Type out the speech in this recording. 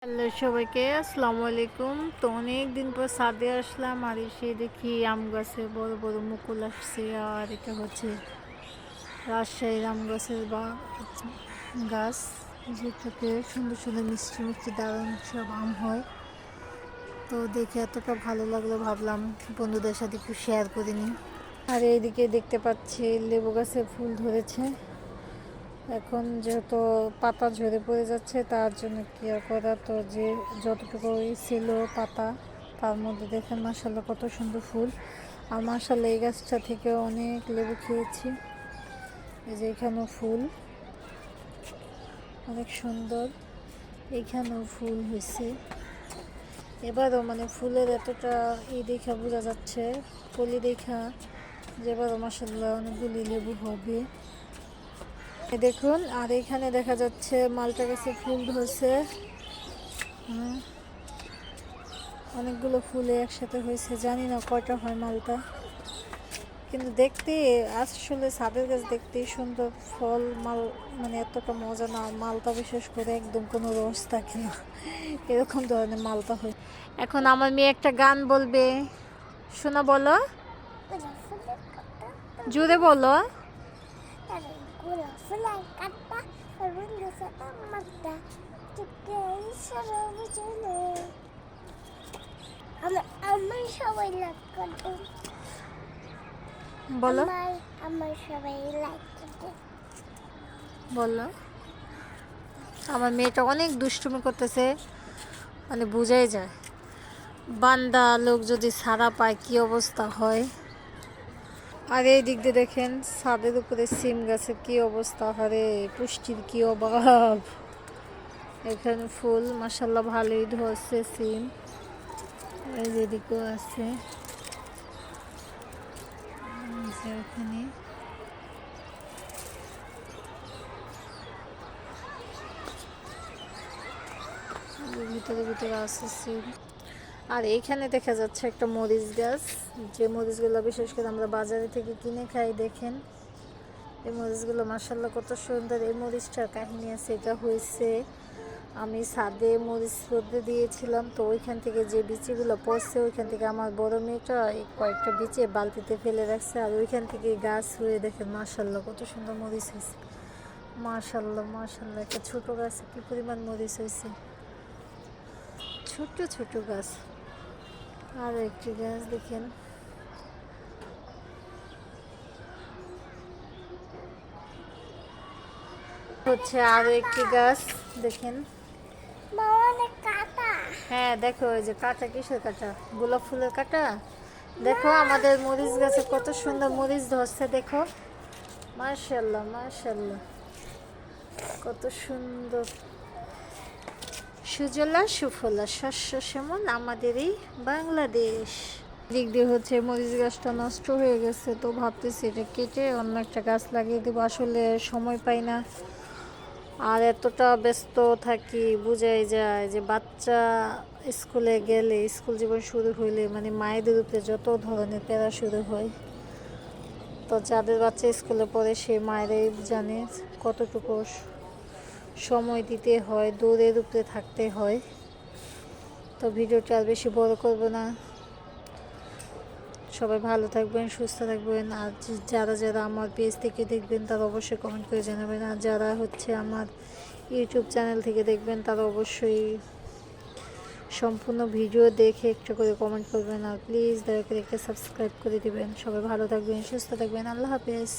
Hello সবাইকে, আসসালামু আলাইকুম। তো অনেক দিন পর ছাদে আসলাম আর এসে দেখি আম গাছে বড় বড় মুকুল আসছে। আর এটা হচ্ছে রাজশাহীর আম গাছের গাছ, যেটাতে সুন্দর সুন্দর মিষ্টি মিষ্টি দারুণ সব আম হয়। তো দেখে এতটা ভালো লাগলো, ভাবলাম বন্ধুদের সাথে একটু শেয়ার করে নিই। আর এইদিকে দেখতে পাচ্ছি লেবু গাছে ফুল ধরেছে। এখন যেহেতু পাতা ঝরে পড়ে যাচ্ছে, তার জন্য কি আর করা, তো যে যতটুকু ছিল পাতা, তার মধ্যে দেখেন মাশাল্লাহ কত সুন্দর ফুল। আর মাশাল্লাহ এই গাছটা থেকে অনেক লেবু খেয়েছি। এই যে এখানেও ফুল অনেক সুন্দর, এইখানেও ফুল হয়েছে। এবারও মানে ফুলের এতটা দেখা বোঝা যাচ্ছে, কলি দেখা, যে এবারও মাশাল্লাহ অনেকগুলি লেবু হবে। দেখুন, আর এখানে দেখা যাচ্ছে মালটা গাছে ফুল ধরছে। অনেকগুলো ফুলে একসাথে হয়েছে, জানি না কয়টা হয় মালটা, কিন্তু দেখতে আসলে ছাদের গাছ দেখতেই সুন্দর। ফল মাল মানে এতটা মজা না, মালটা বিশেষ করে একদম কোনো রস থাকে না, এরকম ধরনের মালটা হয়। এখন আমার মেয়ে একটা গান বলবে, শোনা বলো, জুড়ে বলো। বলো বলো। আমার মেয়েটা অনেক দুষ্টুমি করতেছে, মানে বোঝাই যায় বান্দা লোক যদি ছাড়া পায় কি অবস্থা হয়। আর এই দিক দিয়ে দেখেন ছাদের উপরে সিম গাছের কি অবস্থা, হারে পুষ্টির কি অভাব। এখানে ফুল মাশাল্লাহ ভালোই ধরছে সিম, এই যেদিকেও আছে। এখানে ভিতরে ভিতরে আছে সিম। আর এইখানে দেখা যাচ্ছে একটা মরিচ গাছ, যে মরিচগুলো বিশেষ করে আমরা বাজারে থেকে কিনে খাই। দেখেন এই মরিচগুলো মাশাল্লাহ কত সুন্দর। এই মরিচটার কাহিনী আছে, এটা হয়েছে আমি ছাদে মরিচ রোদে দিয়েছিলাম, তো ওইখান থেকে যে বিচিগুলো পড়ছে ওইখান থেকে আমার বড় মেয়েটা কয়েকটা বিচে বালতিতে ফেলে রাখছে, আর ওইখান থেকে গাছ হয়ে দেখেন মাশাল্লাহ কত সুন্দর মরিচ হয়েছে। মাশাল্লাহ মাশাল্লাহ, একটা ছোটো গাছে কি পরিমাণ মরিচ হয়েছে, ছোট ছোট গাছ। আর একটি গাছ দেখেন, হচ্ছে আরো একটি গাছ দেখেন। হ্যাঁ দেখো, ওই যে কাঁটা, কিসের কাঁটা? গোলাপ ফুলের কাঁটা। দেখো আমাদের মরিচ গাছে কত সুন্দর মরিচ ধরছে, দেখো মাশাল্লাহ মাশাল্লাহ কত সুন্দর। সুজলা সুফলা শস্য শ্যামল আমাদের এই বাংলাদেশ। দিক দিয়ে হচ্ছে মরিচ গাছটা নষ্ট হয়ে গেছে, তো ভাবতেছি এটা কেটে অন্য একটা গাছ লাগিয়ে দেবো। আসলে সময় পাই না, আর এতটা ব্যস্ত থাকি, বোঝাই যায় যে বাচ্চা স্কুলে গেলে, স্কুল জীবন শুরু হইলে মানে মায়েদের উপরে যত ধরনের প্যারা শুরু হয়। তো যাদের বাচ্চা স্কুলে পড়ে সে মায়েরাই জানে কতটুকু সময় দিতে হয়, দৌড়ের উপরে থাকতে হয়। তো ভিডিওটা আর বেশি বড় করব না, সবাই ভালো থাকবেন, সুস্থ থাকবেন। আর যারা যারা আমার পেজ থেকে দেখবেন তারা অবশ্যই কমেন্ট করে জানাবেন, আর যারা হচ্ছে আমার ইউটিউব চ্যানেল থেকে দেখবেন তারা অবশ্যই সম্পূর্ণ ভিডিও দেখে একটা করে কমেন্ট করবেন। আর প্লিজ দয়া করে একটা সাবস্ক্রাইব করে দেবেন। সবাই ভালো থাকবেন, সুস্থ থাকবেন, আল্লাহ হাফেজ।